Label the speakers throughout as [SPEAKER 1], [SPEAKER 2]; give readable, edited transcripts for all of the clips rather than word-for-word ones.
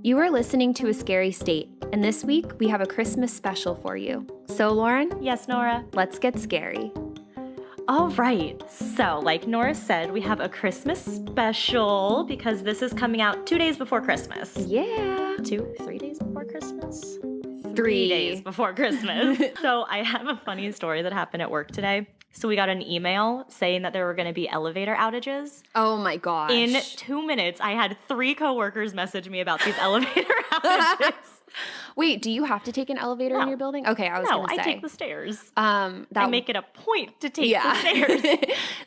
[SPEAKER 1] You are listening to A Scary State, and this week we have a Christmas special for you. So, Lauren?
[SPEAKER 2] Yes, Nora?
[SPEAKER 1] Let's get scary.
[SPEAKER 2] All right. So, like Nora said, we have a Christmas special because this is coming out 2 days before Christmas.
[SPEAKER 1] Yeah.
[SPEAKER 2] 3 days before Christmas?
[SPEAKER 1] 3
[SPEAKER 2] days before Christmas. So, I have a funny story that happened at work today. So we got an email saying that there were going to be elevator outages.
[SPEAKER 1] Oh my gosh.
[SPEAKER 2] In 2 minutes, I had 3 coworkers message me about these elevator outages.
[SPEAKER 1] Wait, do you have to take an elevator in your building? Okay, I was going to say.
[SPEAKER 2] No, I take the stairs.
[SPEAKER 1] I
[SPEAKER 2] make it a point to take the stairs.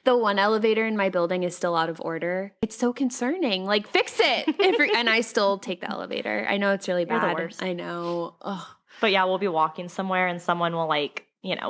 [SPEAKER 1] The one elevator in my building is still out of order. It's so concerning. Like, fix it. And I still take the elevator. I know it's really bad.
[SPEAKER 2] You're the worst.
[SPEAKER 1] I know. Ugh.
[SPEAKER 2] But yeah, we'll be walking somewhere and someone will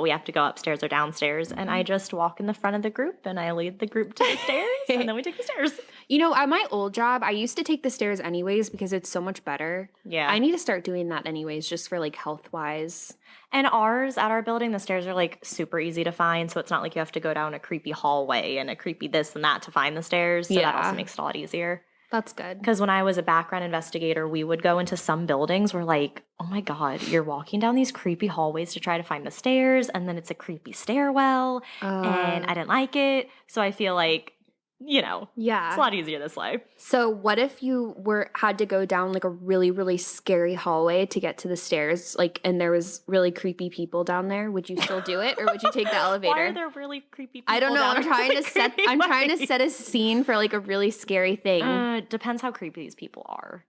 [SPEAKER 2] we have to go upstairs or downstairs, and I just walk in the front of the group, and I lead the group to the stairs, and then we take the stairs.
[SPEAKER 1] You know, at my old job, I used to take the stairs anyways because it's so much better.
[SPEAKER 2] Yeah.
[SPEAKER 1] I need to start doing that anyways, just for, health-wise.
[SPEAKER 2] And at our building, the stairs are, super easy to find, so it's not like you have to go down a creepy hallway and a creepy this and that to find the stairs, so that also makes it a lot easier.
[SPEAKER 1] That's good.
[SPEAKER 2] Because when I was a background investigator, we would go into some buildings where oh my God, you're walking down these creepy hallways to try to find the stairs, and then it's a creepy stairwell, and I didn't like it. So I feel it's a lot easier this way.
[SPEAKER 1] So what if you had to go down a really, really scary hallway to get to the stairs, and there was really creepy people down there? Would you still do it, or would you take the elevator?
[SPEAKER 2] Why are there really creepy people?
[SPEAKER 1] I don't know.
[SPEAKER 2] I'm trying
[SPEAKER 1] to set a scene for a really scary thing.
[SPEAKER 2] Depends how creepy these people are.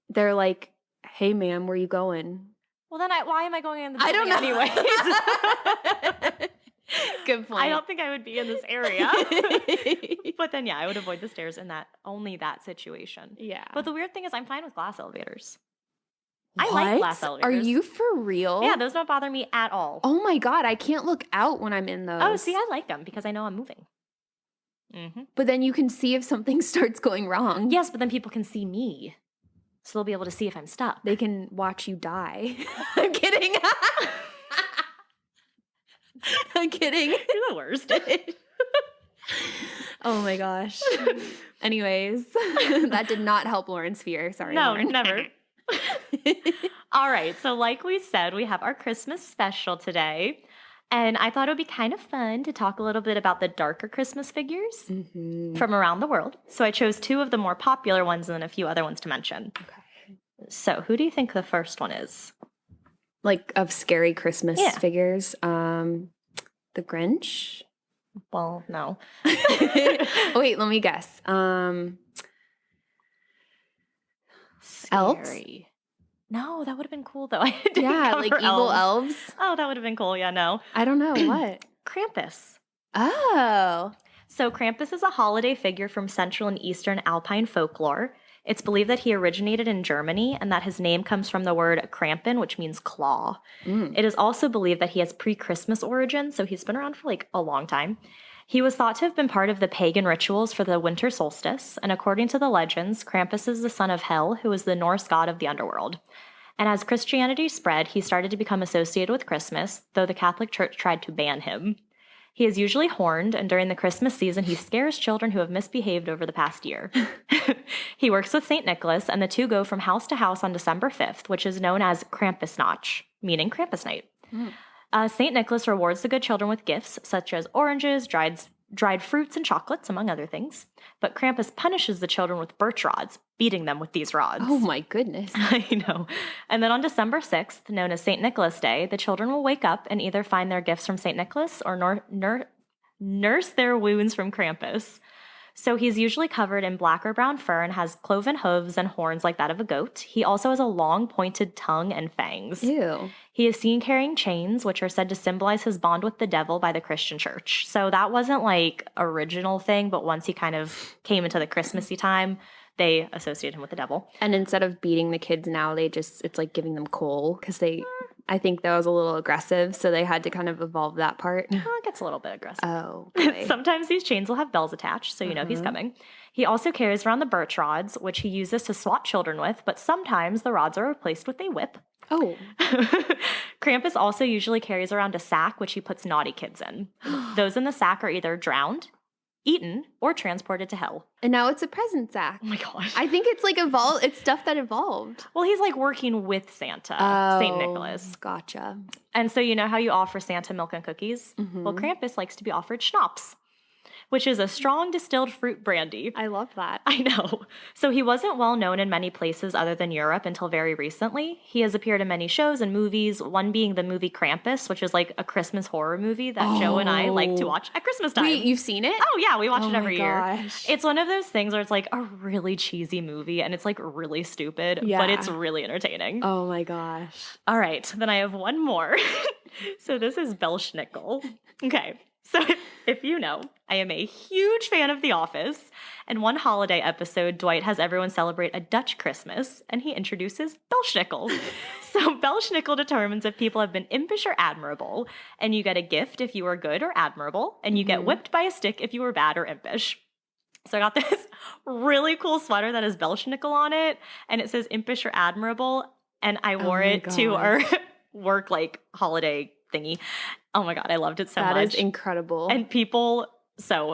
[SPEAKER 1] They're like, "Hey, ma'am, where you going?"
[SPEAKER 2] Well, then why am I going in the building anyways?
[SPEAKER 1] Good point.
[SPEAKER 2] I don't think I would be in this area. But then, I would avoid the stairs in only that situation.
[SPEAKER 1] Yeah.
[SPEAKER 2] But the weird thing is I'm fine with glass elevators.
[SPEAKER 1] What?
[SPEAKER 2] I like glass elevators.
[SPEAKER 1] Are you for real?
[SPEAKER 2] Yeah, those don't bother me at all.
[SPEAKER 1] Oh my God, I can't look out when I'm in those.
[SPEAKER 2] Oh, see, I like them because I know I'm moving. Mm-hmm.
[SPEAKER 1] But then you can see if something starts going wrong.
[SPEAKER 2] Yes, but then people can see me. So they'll be able to see if I'm stuck.
[SPEAKER 1] They can watch you die. I'm kidding. I'm kidding.
[SPEAKER 2] You're the worst.
[SPEAKER 1] Oh my gosh. Anyways, that did not help Lauren's fear. Sorry,
[SPEAKER 2] no,
[SPEAKER 1] Lauren.
[SPEAKER 2] Never. All right. So like we said, we have our Christmas special today. And I thought it would be kind of fun to talk a little bit about the darker Christmas figures from around the world. So I chose 2 of the more popular ones and then a few other ones to mention.
[SPEAKER 1] Okay.
[SPEAKER 2] So who do you think the first one is?
[SPEAKER 1] Of scary Christmas figures. The Grinch?
[SPEAKER 2] Well, no.
[SPEAKER 1] Oh, wait, let me guess. Elves?
[SPEAKER 2] No, that would have been cool, though.
[SPEAKER 1] Yeah, evil elves.
[SPEAKER 2] Oh, that would have been cool. Yeah, no.
[SPEAKER 1] I don't know. What?
[SPEAKER 2] Krampus.
[SPEAKER 1] Oh.
[SPEAKER 2] So Krampus is a holiday figure from Central and Eastern Alpine folklore. It's believed that he originated in Germany and that his name comes from the word Krampen, which means claw. It is also believed that he has pre-Christmas origins, so he's been around for a long time. He was thought to have been part of the pagan rituals for the winter solstice, and according to the legends, Krampus is the son of Hel, who is the Norse god of the underworld. And as Christianity spread, he started to become associated with Christmas, though the Catholic Church tried to ban him. He is usually horned, and during the Christmas season, he scares children who have misbehaved over the past year. He works with St. Nicholas, and the 2 go from house to house on December 5th, which is known as Krampusnacht, meaning Krampus night. St. Nicholas rewards the good children with gifts, such as oranges, dried fruits, and chocolates, among other things. But Krampus punishes the children with birch rods, beating them with these rods.
[SPEAKER 1] Oh my goodness.
[SPEAKER 2] I know. And then on December 6th, known as St. Nicholas Day, the children will wake up and either find their gifts from St. Nicholas or nurse their wounds from Krampus. So he's usually covered in black or brown fur and has cloven hooves and horns like that of a goat. He also has a long, pointed tongue and fangs.
[SPEAKER 1] Ew.
[SPEAKER 2] He is seen carrying chains, which are said to symbolize his bond with the devil by the Christian church. So that wasn't original thing, but once he kind of came into the Christmassy time, they associated him with the devil.
[SPEAKER 1] And instead of beating the kids now, it's giving them coal because I think that was a little aggressive, so they had to kind of evolve that part.
[SPEAKER 2] It gets a little bit aggressive.
[SPEAKER 1] Oh, boy.
[SPEAKER 2] Sometimes these chains will have bells attached, so you know he's coming. He also carries around the birch rods, which he uses to swat children with, but sometimes the rods are replaced with a whip.
[SPEAKER 1] Oh.
[SPEAKER 2] Krampus also usually carries around a sack, which he puts naughty kids in. Those in the sack are either drowned, eaten, or transported to hell.
[SPEAKER 1] And now it's a present Zach.
[SPEAKER 2] Oh my gosh.
[SPEAKER 1] I think it's like evolved. It's stuff that evolved.
[SPEAKER 2] Well, he's like working with Santa, St. Nicholas.
[SPEAKER 1] Gotcha.
[SPEAKER 2] And so you know how you offer Santa milk and cookies?
[SPEAKER 1] Mm-hmm.
[SPEAKER 2] Well, Krampus likes to be offered schnapps, which is a strong distilled fruit brandy.
[SPEAKER 1] I love that.
[SPEAKER 2] I know. So he wasn't well known in many places other than Europe until very recently. He has appeared in many shows and movies, one being the movie Krampus, which is like a Christmas horror movie that Joe and I like to watch at Christmas time.
[SPEAKER 1] Wait, you've seen it?
[SPEAKER 2] Oh, yeah, we watch it every year.
[SPEAKER 1] Gosh.
[SPEAKER 2] It's one of those things where it's like a really cheesy movie and it's like really stupid, but it's really entertaining.
[SPEAKER 1] Oh my gosh.
[SPEAKER 2] All right, then I have one more. So this is Belschnickel. Okay. So if you know, I am a huge fan of The Office, and one holiday episode, Dwight has everyone celebrate a Dutch Christmas, and he introduces Belschnickel. So Belschnickel determines if people have been impish or admirable, and you get a gift if you are good or admirable, and you get whipped by a stick if you were bad or impish. So I got this really cool sweater that has Belschnickel on it, and it says impish or admirable, and I wore it to our work like holiday thingy. Oh my God, I loved it so much.
[SPEAKER 1] That is incredible.
[SPEAKER 2] And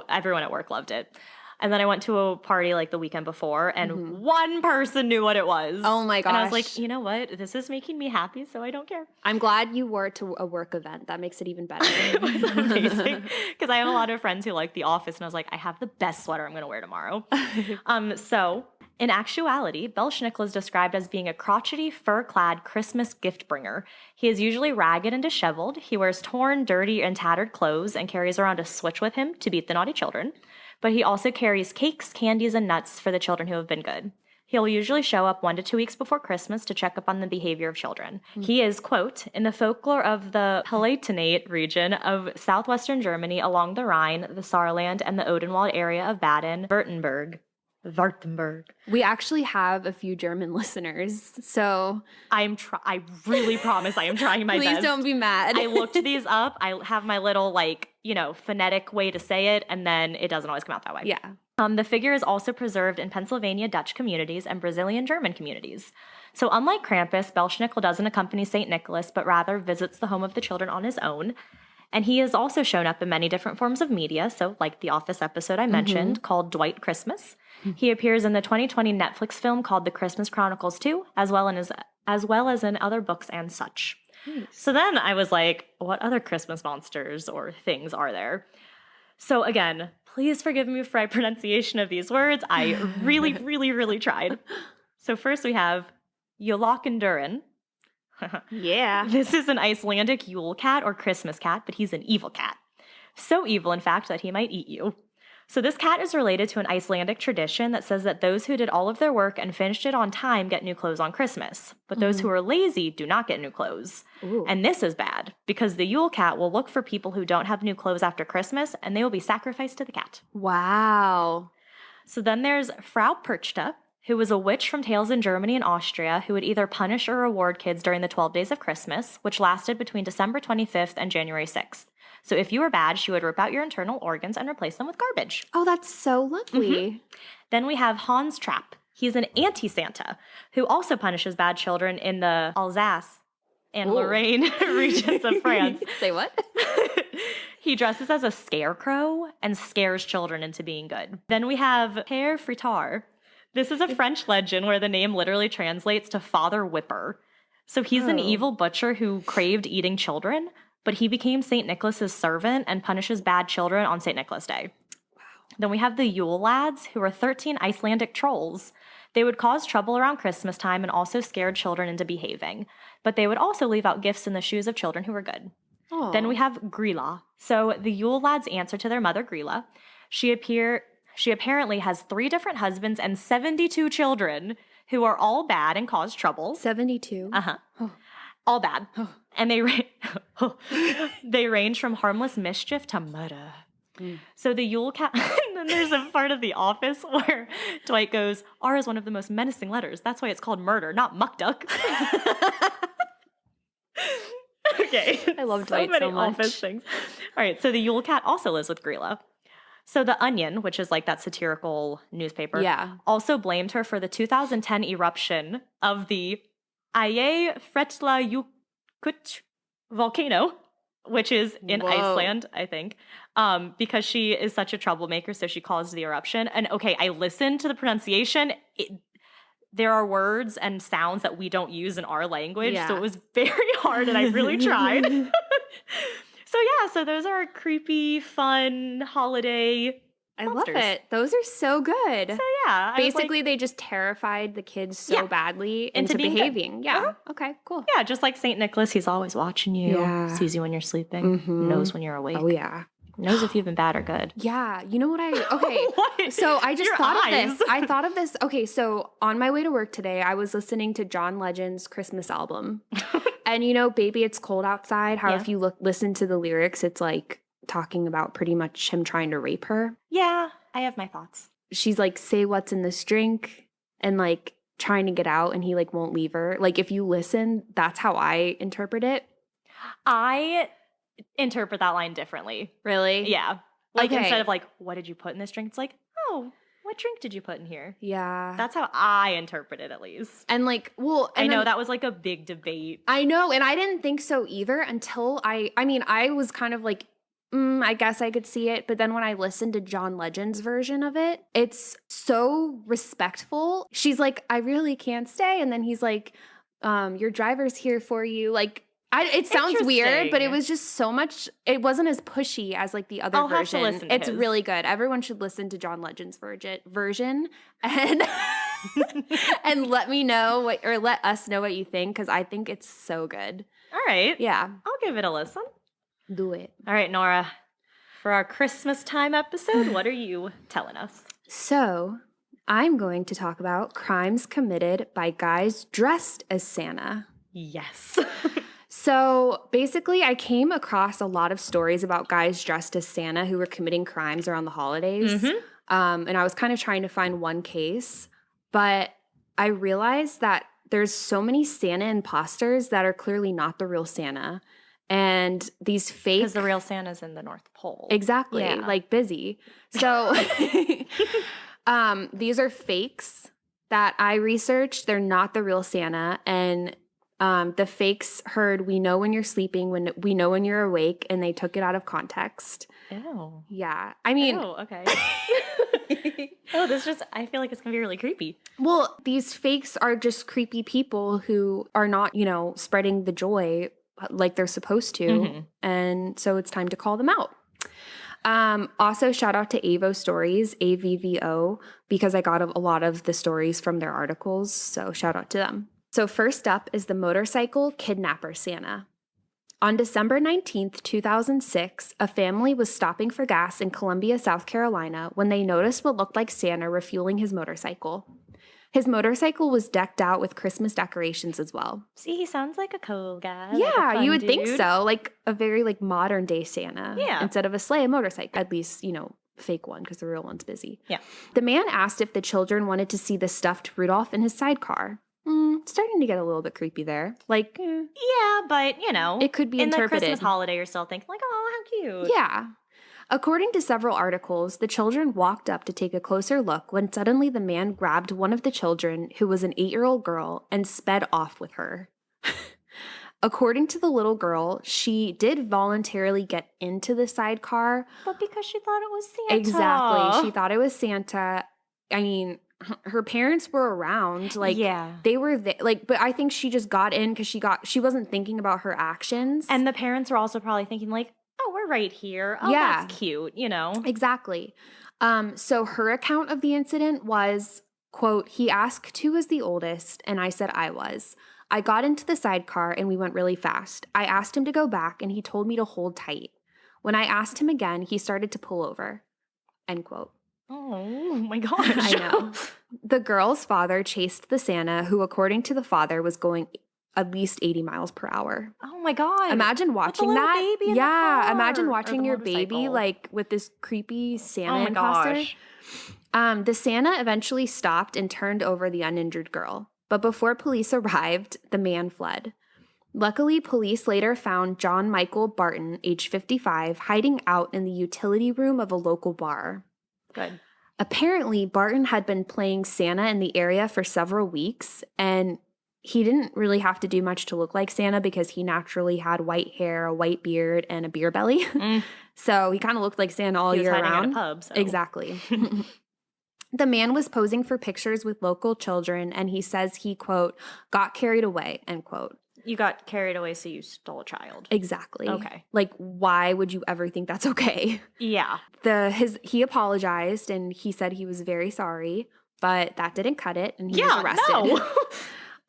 [SPEAKER 2] everyone at work loved it. And then I went to a party like the weekend before, and one person knew what it was.
[SPEAKER 1] Oh my gosh.
[SPEAKER 2] And I was like, you know what? This is making me happy, so I don't care.
[SPEAKER 1] I'm glad you wore it to a work event. That makes it even better.
[SPEAKER 2] It was amazing. Because I have a lot of friends who like The Office, and I was like, I have the best sweater I'm going to wear tomorrow. So in actuality, Belschnickel is described as being a crotchety, fur-clad Christmas gift bringer. He is usually ragged and disheveled. He wears torn, dirty, and tattered clothes and carries around a switch with him to beat the naughty children. But he also carries cakes, candies, and nuts for the children who have been good. He'll usually show up 1 to 2 weeks before Christmas to check up on the behavior of children. He is, quote, in the folklore of the Palatinate region of southwestern Germany along the Rhine, the Saarland, and the Odenwald area of Baden-Württemberg.
[SPEAKER 1] We actually have a few German listeners, so
[SPEAKER 2] I really promise I am trying my best.
[SPEAKER 1] Please don't be mad.
[SPEAKER 2] I looked these up. I have my little phonetic way to say it, and then it doesn't always come out that way.
[SPEAKER 1] Yeah.
[SPEAKER 2] The figure is also preserved in Pennsylvania Dutch communities and Brazilian German communities. So unlike Krampus, Belschnickel doesn't accompany St. Nicholas, but rather visits the home of the children on his own. And he has also shown up in many different forms of media, so like the Office episode I mentioned called Dwight Christmas. He appears in the 2020 Netflix film called The Christmas Chronicles 2, as well as in other books and such. Nice. So then I was like, what other Christmas monsters or things are there? So again, please forgive me for my pronunciation of these words. I really, really, really tried. So first we have Jólakötturinn.
[SPEAKER 1] Yeah.
[SPEAKER 2] This is an Icelandic Yule cat or Christmas cat, but he's an evil cat. So evil, in fact, that he might eat you. So this cat is related to an Icelandic tradition that says that those who did all of their work and finished it on time get new clothes on Christmas. But those who are lazy do not get new clothes. Ooh. And this is bad because the Yule cat will look for people who don't have new clothes after Christmas, and they will be sacrificed to the cat.
[SPEAKER 1] Wow.
[SPEAKER 2] So then there's Frau Perchta, who was a witch from tales in Germany and Austria who would either punish or reward kids during the 12 days of Christmas, which lasted between December 25th and January 6th. So if you were bad, she would rip out your internal organs and replace them with garbage.
[SPEAKER 1] Oh, that's so lovely.
[SPEAKER 2] Then we have Hans Trapp. He's an anti-Santa who also punishes bad children in the Alsace and Lorraine regions of France.
[SPEAKER 1] Say what?
[SPEAKER 2] He dresses as a scarecrow and scares children into being good. Then we have Père Frittar. This is a French legend where the name literally translates to Father Whipper. So he's an evil butcher who craved eating children, but he became St. Nicholas's servant and punishes bad children on St. Nicholas Day. Wow. Then we have the Yule Lads, who are 13 Icelandic trolls. They would cause trouble around Christmas time and also scared children into behaving. But they would also leave out gifts in the shoes of children who were good. Aww. Then we have Grilla. So the Yule Lads answer to their mother, Grilla. She apparently has 3 different husbands and 72 children who are all bad and cause trouble.
[SPEAKER 1] 72?
[SPEAKER 2] Uh-huh. Oh. All bad. Oh. And they range from harmless mischief to murder. So the Yule cat, and then there's a part of The Office where Dwight goes, R is one of the most menacing letters. That's why it's called murder, not muckduck. Okay.
[SPEAKER 1] I love Dwight so much.
[SPEAKER 2] Office things. All right, so the Yule cat also lives with Grilla. So The Onion, which is like that satirical newspaper, also blamed her for the 2010 eruption of the Aye Fretla Yukut volcano. which is in
[SPEAKER 1] Whoa.
[SPEAKER 2] Iceland, I think, because she is such a troublemaker, so she calls the eruption. And okay, I listened to the pronunciation. There are words and sounds that we don't use in our language, so it was very hard, and I really tried. So those are creepy, fun holiday
[SPEAKER 1] I
[SPEAKER 2] monsters.
[SPEAKER 1] love it. Those are so good.
[SPEAKER 2] So yeah,
[SPEAKER 1] basically they just terrified the kids so badly into
[SPEAKER 2] being
[SPEAKER 1] behaving.
[SPEAKER 2] good.
[SPEAKER 1] Yeah. Okay, cool.
[SPEAKER 2] Yeah, just like St. Nicholas, he's always watching you, sees you when you're sleeping, knows when you're awake.
[SPEAKER 1] Oh yeah.
[SPEAKER 2] Knows if you've been bad or good.
[SPEAKER 1] Yeah. You know what okay.
[SPEAKER 2] What?
[SPEAKER 1] So I just
[SPEAKER 2] Your
[SPEAKER 1] thought
[SPEAKER 2] eyes.
[SPEAKER 1] of this. I thought of this. Okay, so on my way to work today, I was listening to John Legend's Christmas album. And you know, Baby It's Cold Outside, how if you listen to the lyrics, it's like talking about pretty much him trying to rape her.
[SPEAKER 2] Yeah, I have my thoughts.
[SPEAKER 1] She's like, say what's in this drink, and like trying to get out, and he like won't leave her. Like if you listen, that's how I interpret it.
[SPEAKER 2] I interpret that line differently.
[SPEAKER 1] Really?
[SPEAKER 2] Yeah. Like instead of like, what did you put in this drink? It's like, oh, what drink did you put in here?
[SPEAKER 1] Yeah.
[SPEAKER 2] That's how I interpret it, at least.
[SPEAKER 1] And like, well,
[SPEAKER 2] I know that was like a big debate.
[SPEAKER 1] I know, and I didn't think so either until I mean, I was kind of like, I guess I could see it. But then when I listened to John Legend's version of it, it's so respectful. She's like, I really can't stay. And then he's like, your driver's here for you. Like, it sounds weird, but it was just so much. It wasn't as pushy as like the other version.
[SPEAKER 2] Have to listen to
[SPEAKER 1] it's
[SPEAKER 2] his.
[SPEAKER 1] Really good. Everyone should listen to John Legend's version and and let me know let us know what you think, because I think it's so good.
[SPEAKER 2] All right.
[SPEAKER 1] Yeah.
[SPEAKER 2] I'll give it a listen.
[SPEAKER 1] Do it.
[SPEAKER 2] All right, Nora. For our Christmas time episode, what are you telling us?
[SPEAKER 1] So, I'm going to talk about crimes committed by guys dressed as Santa.
[SPEAKER 2] Yes.
[SPEAKER 1] So basically, I came across a lot of stories about guys dressed as Santa who were committing crimes around the holidays. And I was kind of trying to find one case, but I realized that there's so many Santa imposters that are clearly not the real Santa. And these fake...
[SPEAKER 2] Because the real Santa's in the North Pole.
[SPEAKER 1] Exactly. Like busy. So these are fakes that I researched. They're not the real Santa. And the fakes heard, we know when you're sleeping, when we know when you're awake, and they took it out of context.
[SPEAKER 2] Ew.
[SPEAKER 1] Yeah. I mean...
[SPEAKER 2] Oh, okay. I feel like it's going to be really creepy.
[SPEAKER 1] Well, these fakes are just creepy people who are not, spreading the joy like they're supposed to. And so it's time to call them out. Also, shout out to Avo Stories, AVVO, because I got a lot of the stories from their articles. So shout out to them. So first up is the motorcycle kidnapper Santa. On December 19th, 2006, a family was stopping for gas in Columbia, South Carolina, when they noticed what looked like Santa refueling his motorcycle. His motorcycle was decked out with Christmas decorations as well.
[SPEAKER 2] See, he sounds like a cool guy.
[SPEAKER 1] Yeah, you would think so. Like a very modern day Santa.
[SPEAKER 2] Yeah.
[SPEAKER 1] Instead of a sleigh, a motorcycle. At least, fake one, because the real one's busy.
[SPEAKER 2] Yeah.
[SPEAKER 1] The man asked if the children wanted to see the stuffed Rudolph in his sidecar. Starting to get a little bit creepy there.
[SPEAKER 2] Yeah, but,
[SPEAKER 1] it could be
[SPEAKER 2] in
[SPEAKER 1] interpreted.
[SPEAKER 2] the Christmas holiday, you're still thinking oh, how cute.
[SPEAKER 1] Yeah. According to several articles, the children walked up to take a closer look when suddenly the man grabbed one of the children, who was an 8-year-old girl, and sped off with her. According to the little girl, she did voluntarily get into the sidecar.
[SPEAKER 2] But because she thought it was Santa.
[SPEAKER 1] Exactly. She thought it was Santa. I mean, her parents were around. They were there. But I think she just got in because she wasn't thinking about her actions.
[SPEAKER 2] And the parents were also probably thinking oh, we're right here. Oh, that's cute,
[SPEAKER 1] Exactly. So her account of the incident was, quote, he asked who was the oldest, and I said I was. I got into the sidecar and we went really fast. I asked him to go back and he told me to hold tight. When I asked him again, he started to pull over. End quote.
[SPEAKER 2] Oh my gosh.
[SPEAKER 1] I know. The girl's father chased the Santa, who, according to the father, was going at least 80 miles per hour.
[SPEAKER 2] Oh my God.
[SPEAKER 1] Imagine watching that.
[SPEAKER 2] Baby in the car,
[SPEAKER 1] imagine watching your baby with this creepy Santa imposter.
[SPEAKER 2] Gosh.
[SPEAKER 1] The Santa eventually stopped and turned over the uninjured girl. But before police arrived, the man fled. Luckily, police later found John Michael Barton, age 55, hiding out in the utility room of a local bar.
[SPEAKER 2] Good.
[SPEAKER 1] Apparently, Barton had been playing Santa in the area for several weeks, and he didn't really have to do much to look like Santa because he naturally had white hair, a white beard, and a beer belly. So he kind of looked like Santa all year round.
[SPEAKER 2] In a pub, so.
[SPEAKER 1] Exactly. The man was posing for pictures with local children, and he says he, quote, got carried away, end quote.
[SPEAKER 2] You got carried away, so you stole a child.
[SPEAKER 1] Exactly.
[SPEAKER 2] Okay.
[SPEAKER 1] Like, why would you ever think that's okay?
[SPEAKER 2] Yeah.
[SPEAKER 1] He apologized, and he said he was very sorry, but that didn't cut it, and he was arrested.
[SPEAKER 2] No.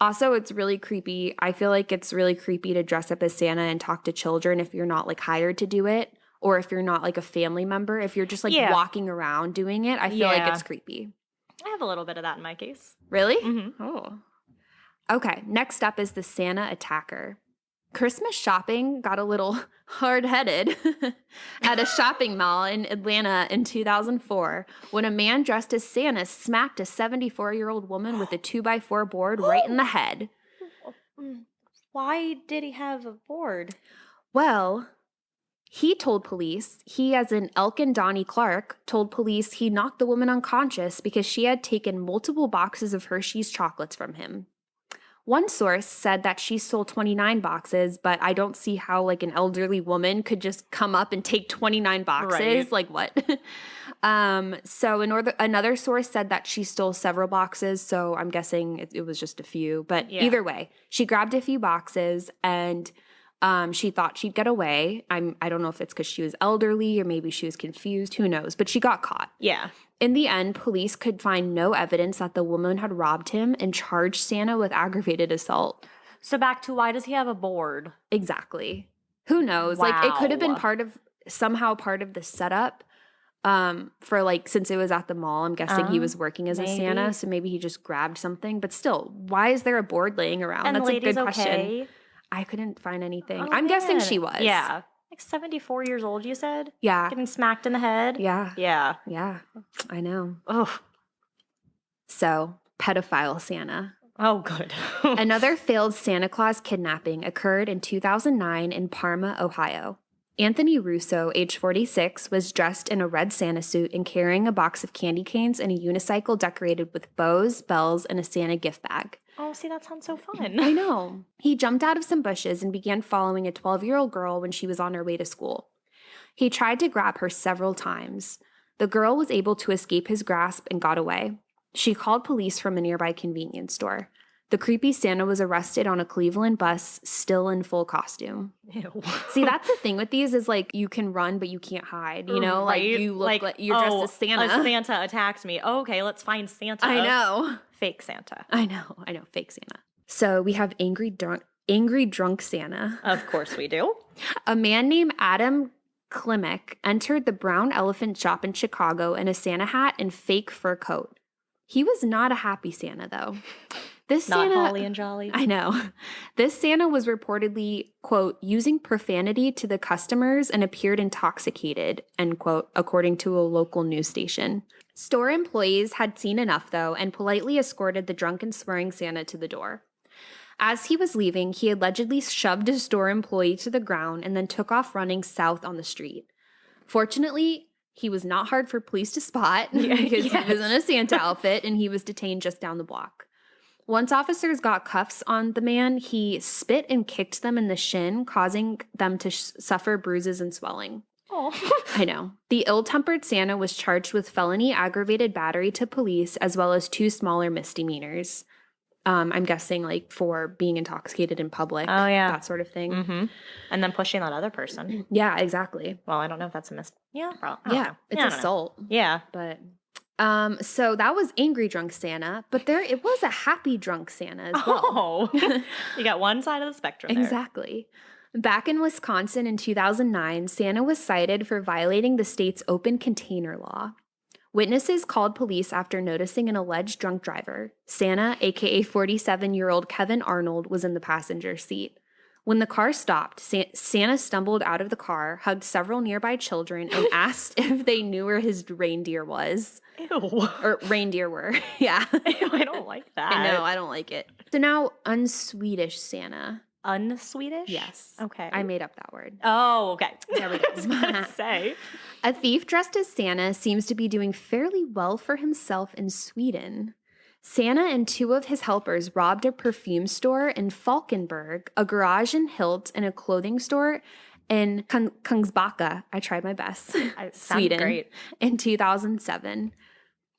[SPEAKER 1] Also, it's really creepy. I feel like it's really creepy to dress up as Santa and talk to children if you're not, like, hired to do it. Or if you're not, like, a family member, if you're just, like, walking around doing it, I feel like it's creepy.
[SPEAKER 2] I have a little bit of that in my case.
[SPEAKER 1] Really?
[SPEAKER 2] Mm-hmm.
[SPEAKER 1] Oh. Okay, next up is the Santa attacker. Christmas shopping got a little hard-headed at a shopping mall in Atlanta in 2004 when a man dressed as Santa smacked a 74-year-old woman with a 2x4 board right in the head.
[SPEAKER 2] Why did he have a board?
[SPEAKER 1] Well, he told police, as in Elkin Donnie Clark, told police he knocked the woman unconscious because she had taken multiple boxes of Hershey's chocolates from him. One source said that she stole 29 boxes, but I don't see how, like, an elderly woman could just come up and take 29 boxes.
[SPEAKER 2] Right.
[SPEAKER 1] Like, what? So another source said that she stole several boxes, so I'm guessing it was just a few. But either way, she grabbed a few boxes, and she thought she'd get away. I don't know if it's because she was elderly or maybe she was confused. Who knows? But she got caught.
[SPEAKER 2] Yeah.
[SPEAKER 1] In the end, police could find no evidence that the woman had robbed him and charged Santa with aggravated assault.
[SPEAKER 2] So back to why does he have a board?
[SPEAKER 1] Exactly. Who knows?
[SPEAKER 2] Wow.
[SPEAKER 1] Like, it could have been part of the setup for, like, since it was at the mall. I'm guessing he was working as a Santa, so maybe he just grabbed something. But still, why is there a board laying around?
[SPEAKER 2] And
[SPEAKER 1] that's a good question.
[SPEAKER 2] Okay?
[SPEAKER 1] I couldn't find anything. I'm guessing she was.
[SPEAKER 2] Yeah. Like 74 years old, you said?
[SPEAKER 1] Yeah.
[SPEAKER 2] Getting smacked in the head?
[SPEAKER 1] Yeah.
[SPEAKER 2] Yeah.
[SPEAKER 1] Yeah. I know.
[SPEAKER 2] Oh.
[SPEAKER 1] So, pedophile Santa.
[SPEAKER 2] Oh, good.
[SPEAKER 1] Another failed Santa Claus kidnapping occurred in 2009 in Parma, Ohio. Anthony Russo, age 46, was dressed in a red Santa suit and carrying a box of candy canes and a unicycle decorated with bows, bells, and a Santa gift bag.
[SPEAKER 2] Oh, see, that sounds so fun.
[SPEAKER 1] I know. He jumped out of some bushes and began following a 12-year-old girl when she was on her way to school. He tried to grab her several times. The girl was able to escape his grasp and got away. She called police from a nearby convenience store. The creepy Santa was arrested on a Cleveland bus, still in full costume.
[SPEAKER 2] Ew.
[SPEAKER 1] See, that's the thing with these is, like, you can run, but you can't hide. You know,
[SPEAKER 2] right?
[SPEAKER 1] Like, you look like you're dressed as Santa.
[SPEAKER 2] A Santa attacked me. Oh, okay, let's find Santa.
[SPEAKER 1] I know.
[SPEAKER 2] Fake Santa.
[SPEAKER 1] I know. Fake Santa. So we have angry drunk Santa.
[SPEAKER 2] Of course we do.
[SPEAKER 1] A man named Adam Klimek entered the Brown Elephant shop in Chicago in a Santa hat and fake fur coat. He was not a happy Santa, though. This
[SPEAKER 2] Not
[SPEAKER 1] Santa,
[SPEAKER 2] holly and jolly.
[SPEAKER 1] I know. This Santa was reportedly, quote, using profanity to the customers and appeared intoxicated, end quote, according to a local news station. Store employees had seen enough, though, and politely escorted the drunken swearing Santa to the door. As he was leaving, he allegedly shoved a store employee to the ground and then took off running south on the street. Fortunately, he was not hard for police to spot because he was in a Santa outfit and he was detained just down the block. Once officers got cuffs on the man, he spit and kicked them in the shin, causing them to suffer bruises and swelling.
[SPEAKER 2] Oh.
[SPEAKER 1] I know. The ill-tempered Santa was charged with felony aggravated battery to police as well as 2 smaller misdemeanors. I'm guessing, like, for being intoxicated in public.
[SPEAKER 2] Oh, yeah.
[SPEAKER 1] That sort of thing.
[SPEAKER 2] Mm-hmm. And then pushing that other person.
[SPEAKER 1] Yeah, exactly.
[SPEAKER 2] Well, I don't know if that's a Yeah,
[SPEAKER 1] it's assault.
[SPEAKER 2] Yeah.
[SPEAKER 1] But so that was angry drunk Santa, but it was a happy drunk Santa as well.
[SPEAKER 2] Oh. You got one side of the spectrum there.
[SPEAKER 1] Exactly. Back in Wisconsin in 2009, Santa was cited for violating the state's open container law. Witnesses called police after noticing an alleged drunk driver. Santa, aka 47-year-old Kevin Arnold, was in the passenger seat. When the car stopped, Santa stumbled out of the car, hugged several nearby children, and asked if they knew where his reindeer was.
[SPEAKER 2] Ew.
[SPEAKER 1] Or reindeer were. Yeah.
[SPEAKER 2] Ew, I don't like that.
[SPEAKER 1] I know, I don't like it. So now, unswedish Santa.
[SPEAKER 2] Unswedish?
[SPEAKER 1] Yes.
[SPEAKER 2] Okay.
[SPEAKER 1] I made up that word.
[SPEAKER 2] Oh, okay.
[SPEAKER 1] There we go.
[SPEAKER 2] I was gonna say.
[SPEAKER 1] A thief dressed as Santa seems to be doing fairly well for himself in Sweden. Santa and 2 of his helpers robbed a perfume store in Falkenberg, a garage in Hilt, and a clothing store in Kungsbacka. I tried my best. Sweden.
[SPEAKER 2] Great.
[SPEAKER 1] In 2007.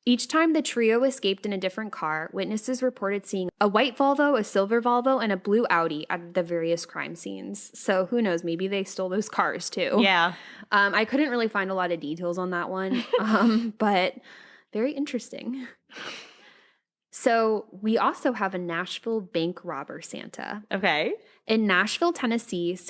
[SPEAKER 1] Each time the trio escaped in a different car, witnesses reported seeing a white Volvo, a silver Volvo, and a blue Audi at the various crime scenes. So who knows? Maybe they stole those cars too.
[SPEAKER 2] Yeah.
[SPEAKER 1] I couldn't really find a lot of details on that one, but very interesting. So we also have a Nashville bank robber Santa.
[SPEAKER 2] Okay.
[SPEAKER 1] In Nashville, Tennessee, fake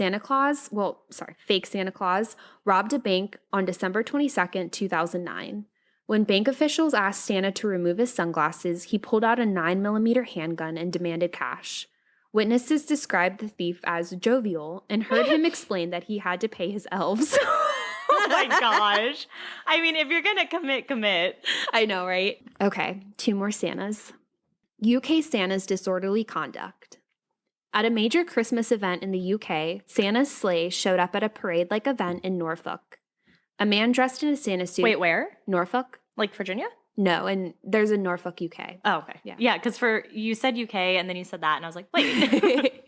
[SPEAKER 1] Santa Claus robbed a bank on December 22nd, 2009. When bank officials asked Santa to remove his sunglasses, he pulled out a 9mm handgun and demanded cash. Witnesses described the thief as jovial and heard him explain that he had to pay his elves.
[SPEAKER 2] Oh my gosh. I mean, if you're going to commit.
[SPEAKER 1] I know, right? Okay, 2 more Santas. UK Santa's disorderly conduct. At a major Christmas event in the UK, Santa's sleigh showed up at a parade-like event in Norfolk. A man dressed in a Santa suit.
[SPEAKER 2] Wait, where?
[SPEAKER 1] Norfolk.
[SPEAKER 2] Like Virginia?
[SPEAKER 1] No, and there's a Norfolk, UK.
[SPEAKER 2] Oh, okay. Yeah, because you said UK and then you said that, and I was like, wait.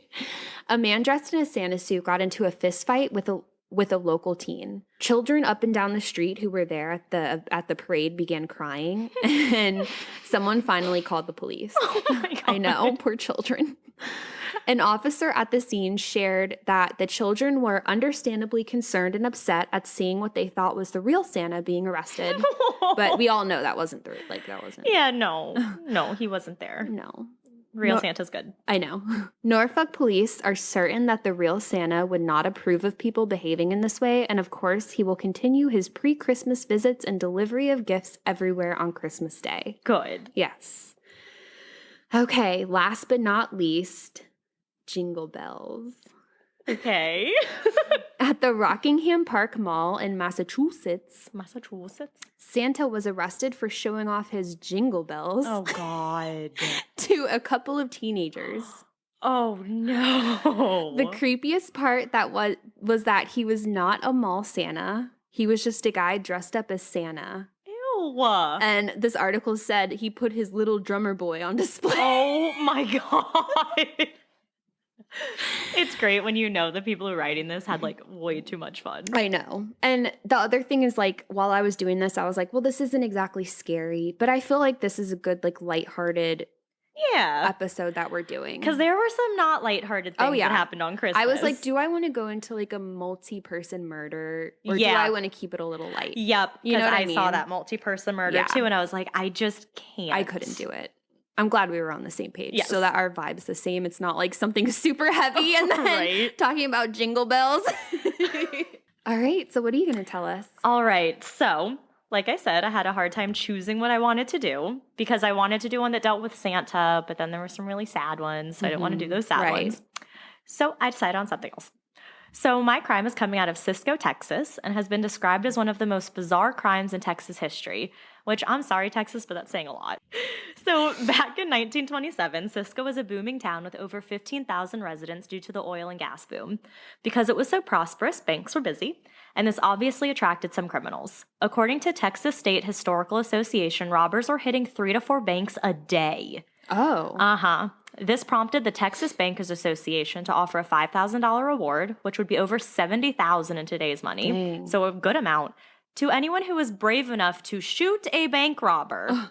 [SPEAKER 1] A man dressed in a Santa suit got into a fist fight with a local teen. Children up and down the street who were there at the parade began crying, and someone finally called the police.
[SPEAKER 2] Oh my God.
[SPEAKER 1] I know, poor children. An officer at the scene shared that the children were understandably concerned and upset at seeing what they thought was the real Santa being arrested. But we all know that wasn't that wasn't.
[SPEAKER 2] Yeah, no, he wasn't there.
[SPEAKER 1] No.
[SPEAKER 2] Real Santa's good.
[SPEAKER 1] I know. Norfolk police are certain that the real Santa would not approve of people behaving in this way, and of course, he will continue his pre-Christmas visits and delivery of gifts everywhere on Christmas Day.
[SPEAKER 2] Good.
[SPEAKER 1] Yes. Okay, last but not least, Jingle Bells.
[SPEAKER 2] Okay.
[SPEAKER 1] At the Rockingham Park Mall in Massachusetts, Santa was arrested for showing off his jingle bells.
[SPEAKER 2] Oh, God.
[SPEAKER 1] To a couple of teenagers.
[SPEAKER 2] Oh, no.
[SPEAKER 1] The creepiest part was that he was not a mall Santa. He was just a guy dressed up as Santa.
[SPEAKER 2] Ew.
[SPEAKER 1] And this article said he put his little drummer boy on display.
[SPEAKER 2] Oh, my God. It's great when you know the people who are writing this had like way too much fun.
[SPEAKER 1] I know. And the other thing is like while I was doing this, I was like, well, this isn't exactly scary, but I feel like this is a good like lighthearted episode that we're doing.
[SPEAKER 2] Because there were some not lighthearted things that happened on Christmas.
[SPEAKER 1] I was like, do I want to go into like a multi-person murder or do I want to keep it a little light?
[SPEAKER 2] Yep.
[SPEAKER 1] You know what I mean?
[SPEAKER 2] saw that multi-person murder too and I was like, I just can't.
[SPEAKER 1] I couldn't do it. I'm glad we were on the same page so that our vibe's the same. It's not like something super heavy and then talking about jingle bells. All right. So what are you going to tell us?
[SPEAKER 2] All right. So like I said, I had a hard time choosing what I wanted to do because I wanted to do one that dealt with Santa, but then there were some really sad ones. So I didn't want to do those sad ones. So I decided on something else. So my crime is coming out of Cisco, Texas, and has been described as one of the most bizarre crimes in Texas history, which I'm sorry, Texas, but that's saying a lot. So back in 1927, Cisco was a booming town with over 15,000 residents due to the oil and gas boom. Because it was so prosperous, banks were busy, and this obviously attracted some criminals. According to Texas State Historical Association, robbers were hitting 3 to 4 banks a day.
[SPEAKER 1] Oh.
[SPEAKER 2] Uh-huh. This prompted the Texas Bankers Association to offer a $5,000 reward, which would be over $70,000 in today's money.
[SPEAKER 1] Dang.
[SPEAKER 2] So a good amount, to anyone who was brave enough to shoot a bank robber.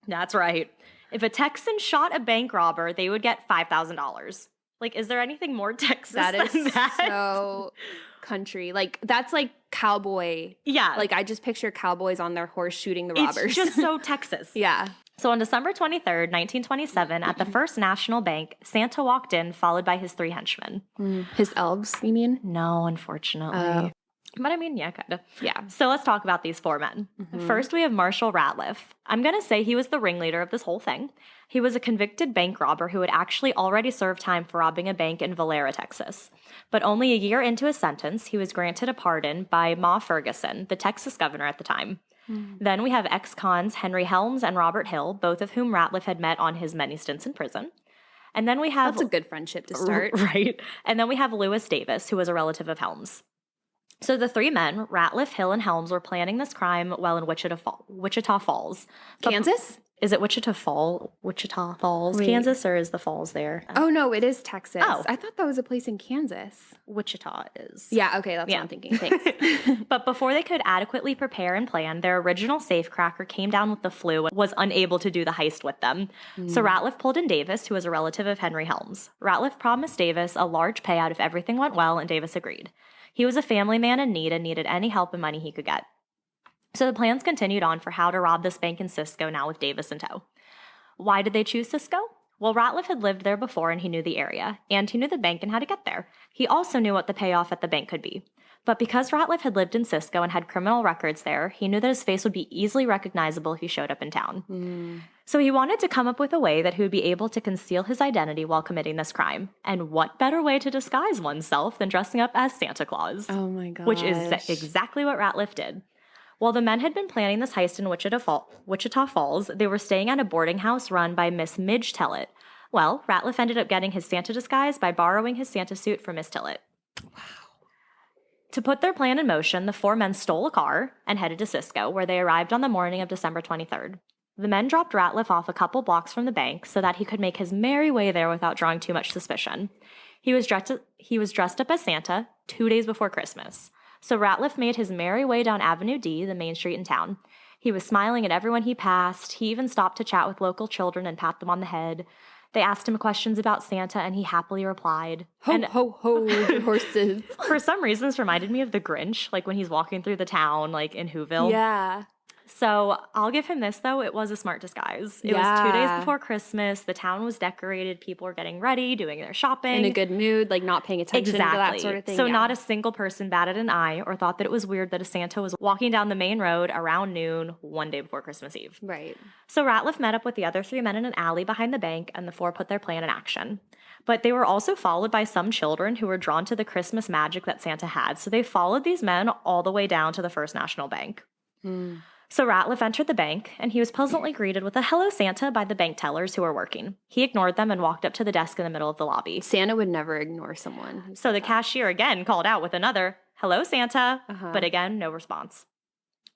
[SPEAKER 2] That's right. If a Texan shot a bank robber, they would get $5,000. Like, is there anything more Texas than that?
[SPEAKER 1] So country. Like, that's like cowboy.
[SPEAKER 2] Yeah.
[SPEAKER 1] Like, I just picture cowboys on their horse shooting the robbers.
[SPEAKER 2] It's just so Texas.
[SPEAKER 1] Yeah.
[SPEAKER 2] So on December 23rd, 1927, at the First National Bank, Santa walked in, followed by his 3 henchmen.
[SPEAKER 1] His elves, you mean?
[SPEAKER 2] No, unfortunately. But I mean, yeah, kind of.
[SPEAKER 1] Yeah.
[SPEAKER 2] So let's talk about these 4 men. First, we have Marshall Ratliff. I'm going to say he was the ringleader of this whole thing. He was a convicted bank robber who had actually already served time for robbing a bank in Valera, Texas. But only a year into his sentence, he was granted a pardon by Ma Ferguson, the Texas governor at the time. Then we have ex-cons Henry Helms and Robert Hill, both of whom Ratliff had met on his many stints in prison. And then we have...
[SPEAKER 1] That's a good friendship to start.
[SPEAKER 2] Right. And then we have Lewis Davis, who was a relative of Helms. So the 3 men, Ratliff, Hill, and Helms, were planning this crime while in Wichita Falls.
[SPEAKER 1] Kansas?
[SPEAKER 2] Is it Wichita Falls,
[SPEAKER 1] Wait.
[SPEAKER 2] Kansas, or is the falls there?
[SPEAKER 1] Oh, no, it is Texas.
[SPEAKER 2] Oh.
[SPEAKER 1] I thought that was a place in Kansas.
[SPEAKER 2] Wichita is.
[SPEAKER 1] Yeah, okay, that's what I'm thinking. Thanks.
[SPEAKER 2] But before they could adequately prepare and plan, their original safecracker came down with the flu and was unable to do the heist with them. So Ratliff pulled in Davis, who was a relative of Henry Helms. Ratliff promised Davis a large payout if everything went well, and Davis agreed. He was a family man in need and needed any help and money he could get. So the plans continued on for how to rob this bank in Cisco, now with Davis in tow. Why did they choose Cisco? Well, Ratliff had lived there before and he knew the area, and he knew the bank and how to get there. He also knew what the payoff at the bank could be. But because Ratliff had lived in Cisco and had criminal records there, he knew that his face would be easily recognizable if he showed up in town. So he wanted to come up with a way that he would be able to conceal his identity while committing this crime. And what better way to disguise oneself than dressing up as Santa Claus?
[SPEAKER 1] Oh my gosh.
[SPEAKER 2] Which is exactly what Ratliff did. While the men had been planning this heist in Wichita Falls, they were staying at a boarding house run by Miss Midge Tillett. Well, Ratliff ended up getting his Santa disguise by borrowing his Santa suit from Miss Tillett. Wow. To put their plan in motion, the four men stole a car and headed to Cisco, where they arrived on the morning of December 23rd. The men dropped Ratliff off a couple blocks from the bank so that he could make his merry way there without drawing too much suspicion. He was dressed up as Santa 2 days before Christmas. So Ratliff made his merry way down Avenue D, the main street in town. He was smiling at everyone he passed. He even stopped to chat with local children and pat them on the head. They asked him questions about Santa, and he happily replied.
[SPEAKER 1] Ho, ho, ho, horses.
[SPEAKER 2] For some reason, this reminded me of the Grinch, like when he's walking through the town, like in Whoville.
[SPEAKER 1] Yeah.
[SPEAKER 2] So I'll give him this, though. It was a smart disguise. It was 2 days before Christmas. The town was decorated. People were getting ready, doing their shopping.
[SPEAKER 1] In a good mood, like not paying attention to that sort of thing.
[SPEAKER 2] So not a single person batted an eye or thought that it was weird that a Santa was walking down the main road around noon 1 day before Christmas Eve.
[SPEAKER 1] Right.
[SPEAKER 2] So Ratliff met up with the other 3 men in an alley behind the bank, and the 4 put their plan in action. But they were also followed by some children who were drawn to the Christmas magic that Santa had. So they followed these men all the way down to the First National Bank. So Ratliff entered the bank, and he was pleasantly greeted with a "Hello, Santa" by the bank tellers who were working. He ignored them and walked up to the desk in the middle of the lobby.
[SPEAKER 1] Santa would never ignore someone.
[SPEAKER 2] So the cashier again called out with another "Hello, Santa," but again, no response.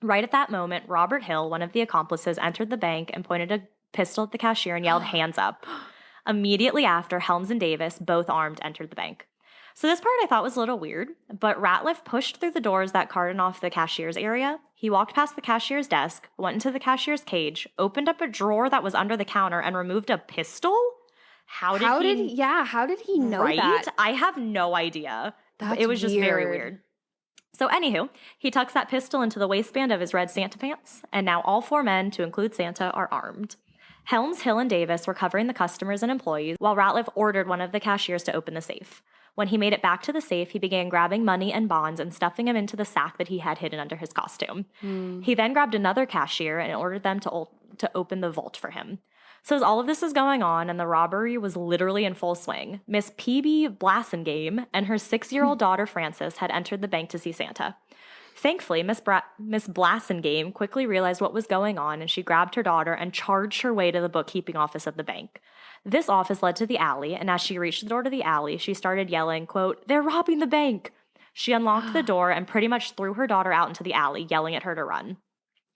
[SPEAKER 2] Right at that moment, Robert Hill, one of the accomplices, entered the bank and pointed a pistol at the cashier and yelled, "Hands up." Immediately after, Helms and Davis, both armed, entered the bank. So this part I thought was a little weird, but Ratliff pushed through the doors that cordoned off the cashier's area. He walked past the cashier's desk, went into the cashier's cage, opened up a drawer that was under the counter, and removed a pistol? How did he know that? I have no idea. It was just very weird. So anywho, he tucks that pistol into the waistband of his red Santa pants, and now all 4 men, to include Santa, are armed. Helms, Hill, and Davis were covering the customers and employees, while Ratliff ordered one of the cashiers to open the safe. When he made it back to the safe, he began grabbing money and bonds and stuffing them into the sack that he had hidden under his costume. He then grabbed another cashier and ordered them to open the vault for him. So as all of this is going on and the robbery was literally in full swing, Miss P.B. Blassingame and her 6-year-old daughter Frances had entered the bank to see Santa. Thankfully, Miss Blassingame quickly realized what was going on, and she grabbed her daughter and charged her way to the bookkeeping office of the bank. This office led to the alley, and as she reached the door to the alley, she started yelling, quote, "They're robbing the bank!" She unlocked the door and pretty much threw her daughter out into the alley, yelling at her to run.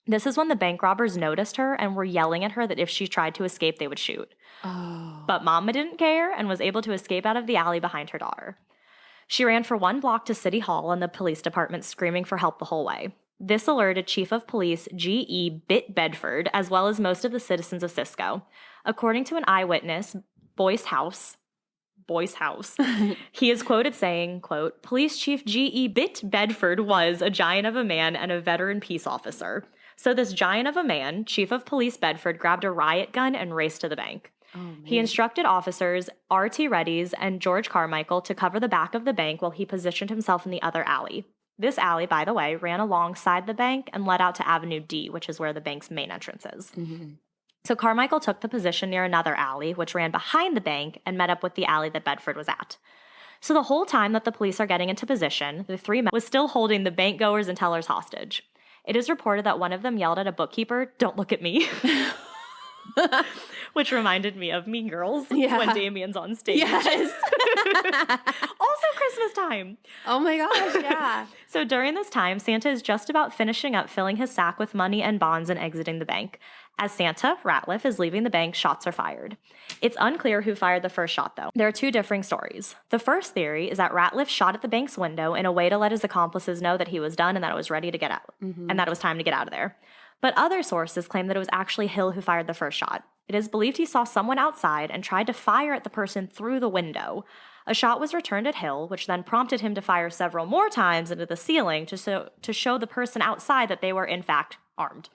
[SPEAKER 2] This is when the bank robbers noticed her and were yelling at her that if she tried to escape, they would shoot. But Mama didn't care and was able to escape out of the alley behind her daughter. She ran for 1 block to City Hall and the police department, screaming for help the whole way. This alerted Chief of Police G.E. Bitt Bedford, as well as most of the citizens of Cisco. According to an eyewitness, Boyce House, he is quoted saying, quote, "Police Chief G.E. Bitt Bedford was a giant of a man and a veteran peace officer." So this giant of a man, Chief of Police Bedford, grabbed a riot gun and raced to the bank. He instructed officers R.T. Reddy's and George Carmichael to cover the back of the bank while he positioned himself in the other alley. This alley, by the way, ran alongside the bank and led out to Avenue D, which is where the bank's main entrance is. So Carmichael took the position near another alley, which ran behind the bank, and met up with the alley that Bedford was at. So the whole time that the police are getting into position, the 3 men was still holding the bank goers and tellers hostage. It is reported that one of them yelled at a bookkeeper, "Don't look at me." Which reminded me of Mean Girls when Damien's on stage.
[SPEAKER 1] Yes.
[SPEAKER 2] Also Christmas time.
[SPEAKER 1] Oh my gosh, yeah.
[SPEAKER 2] So during this time, Santa is just about finishing up filling his sack with money and bonds and exiting the bank. As Santa, Ratliff, is leaving the bank, shots are fired. It's unclear who fired the first shot, though. There are two differing stories. The first theory is that Ratliff shot at the bank's window in a way to let his accomplices know that he was done and that it was ready to get out, and that it was time to get out of there. But other sources claim that it was actually Hill who fired the first shot. It is believed he saw someone outside and tried to fire at the person through the window. A shot was returned at Hill, which then prompted him to fire several more times into the ceiling to show the person outside that they were, in fact, armed.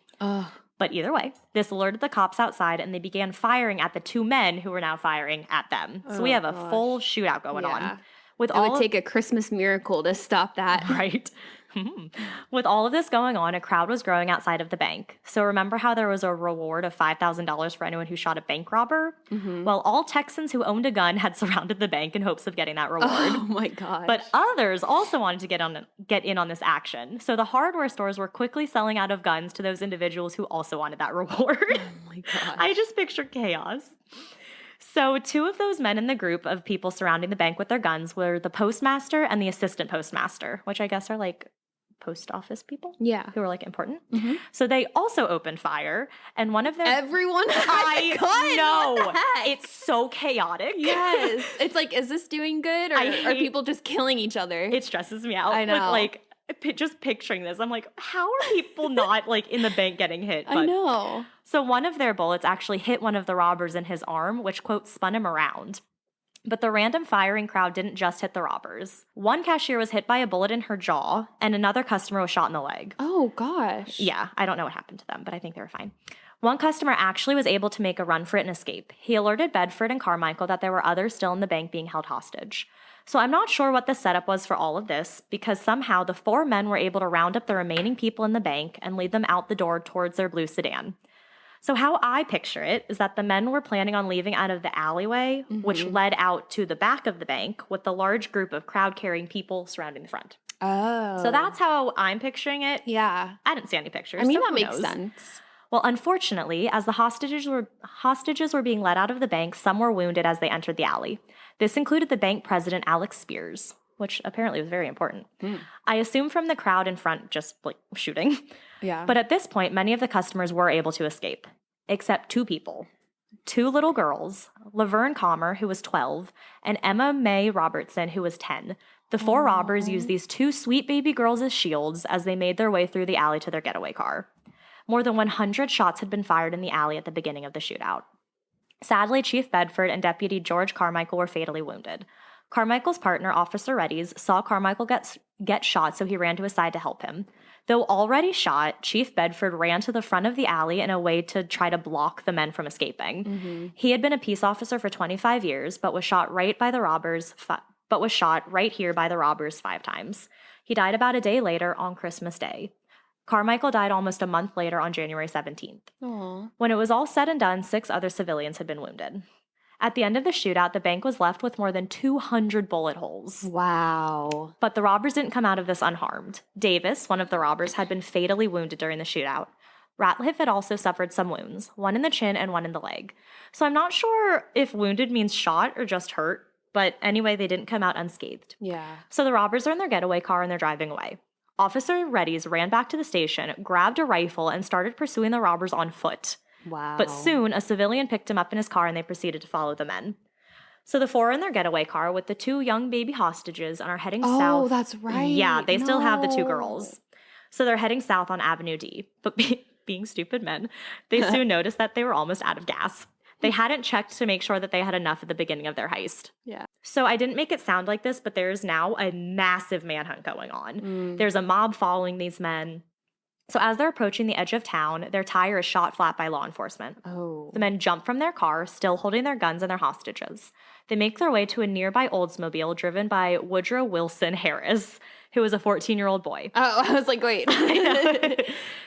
[SPEAKER 2] But either way, this alerted the cops outside, and they began firing at the two men who were now firing at them. So we have a full shootout going on.
[SPEAKER 1] It would take a Christmas miracle to stop that.
[SPEAKER 2] Right. With all of this going on, a crowd was growing outside of the bank. So remember how there was a reward of $5,000 for anyone who shot a bank robber? Well, all Texans who owned a gun had surrounded the bank in hopes of getting that reward.
[SPEAKER 1] Oh my gosh.
[SPEAKER 2] But others also wanted to get in on this action. So the hardware stores were quickly selling out of guns to those individuals who also wanted that reward.
[SPEAKER 1] Oh my gosh.
[SPEAKER 2] I just picture chaos. So two of those men in the group of people surrounding the bank with their guns were the postmaster and the assistant postmaster, which I guess are like post office people, who are like important. So they also opened fire, and one of their
[SPEAKER 1] everyone has a gun.
[SPEAKER 2] No, it's so chaotic.
[SPEAKER 1] Yes, it's like, is this doing good, or are people just killing each other?
[SPEAKER 2] It stresses me out.
[SPEAKER 1] I know.
[SPEAKER 2] With, like just picturing this, I'm like, how are people not like in the bank getting hit?
[SPEAKER 1] But, I know.
[SPEAKER 2] So one of their bullets actually hit one of the robbers in his arm, which, quote, spun him around. But the random firing crowd didn't just hit the robbers. One cashier was hit by a bullet in her jaw, and another customer was shot in the leg.
[SPEAKER 1] Oh, gosh.
[SPEAKER 2] Yeah, I don't know what happened to them, but I think they were fine. One customer actually was able to make a run for it and escape. He alerted Bedford and Carmichael that there were others still in the bank being held hostage. So I'm not sure what the setup was for all of this, because somehow the four men were able to round up the remaining people in the bank and lead them out the door towards their blue sedan. So how I picture it is that the men were planning on leaving out of the alleyway, which led out to the back of the bank, with the large group of crowd-carrying people surrounding the front.
[SPEAKER 1] Oh.
[SPEAKER 2] So that's how I'm picturing it.
[SPEAKER 1] Yeah.
[SPEAKER 2] I didn't see any pictures.
[SPEAKER 1] I mean,
[SPEAKER 2] so
[SPEAKER 1] that
[SPEAKER 2] who
[SPEAKER 1] makes
[SPEAKER 2] knows?
[SPEAKER 1] sense.
[SPEAKER 2] Well, unfortunately, as the hostages were being let out of the bank, some were wounded as they entered the alley. This included the bank president, Alex Spears, which apparently was very important. I assume from the crowd in front just like shooting.
[SPEAKER 1] Yeah.
[SPEAKER 2] But at this point, many of the customers were able to escape, except two people. Two little girls, Laverne Comer, who was 12, and Emma Mae Robertson, who was 10. The four robbers used these two sweet baby girls as shields as they made their way through the alley to their getaway car. More than 100 shots had been fired in the alley at the beginning of the shootout. Sadly, Chief Bedford and Deputy George Carmichael were fatally wounded. Carmichael's partner, Officer Reddy's, saw Carmichael get shot, so he ran to his side to help him. Though already shot, Chief Bedford ran to the front of the alley in a way to try to block the men from escaping. He had been a peace officer for 25 years, but was shot right here by the robbers 5 times. He died about a day later on Christmas Day. Carmichael died almost a month later on January 17th.
[SPEAKER 1] Aww.
[SPEAKER 2] When it was all said and done, 6 other civilians had been wounded. At the end of the shootout, the bank was left with more than 200 bullet holes.
[SPEAKER 1] Wow.
[SPEAKER 2] But the robbers didn't come out of this unharmed. Davis, one of the robbers, had been fatally wounded during the shootout. Ratliff had also suffered some wounds, one in the chin and one in the leg. So I'm not sure if wounded means shot or just hurt, but anyway, they didn't come out unscathed.
[SPEAKER 1] Yeah.
[SPEAKER 2] So the robbers are in their getaway car and they're driving away. Officer Reddy's ran back to the station, grabbed a rifle, and started pursuing the robbers on foot.
[SPEAKER 1] Wow.
[SPEAKER 2] But soon, a civilian picked him up in his car and they proceeded to follow the men. So the four are in their getaway car with the 2 young baby hostages and are heading south.
[SPEAKER 1] Oh, that's right.
[SPEAKER 2] Yeah, they still have the 2
[SPEAKER 1] No.
[SPEAKER 2] girls. So they're heading south on Avenue D. But being stupid men, they soon noticed that they were almost out of gas. They hadn't checked to make sure that they had enough at the beginning of their heist.
[SPEAKER 1] Yeah.
[SPEAKER 2] So I didn't make it sound like this, but there's now a massive manhunt going on. There's a mob following these men. So as they're approaching the edge of town, their tire is shot flat by law enforcement.
[SPEAKER 1] Oh.
[SPEAKER 2] The men jump from their car, still holding their guns and their hostages. They make their way to a nearby Oldsmobile driven by Woodrow Wilson Harris, who was a 14-year-old boy.
[SPEAKER 1] Oh, I was like, wait.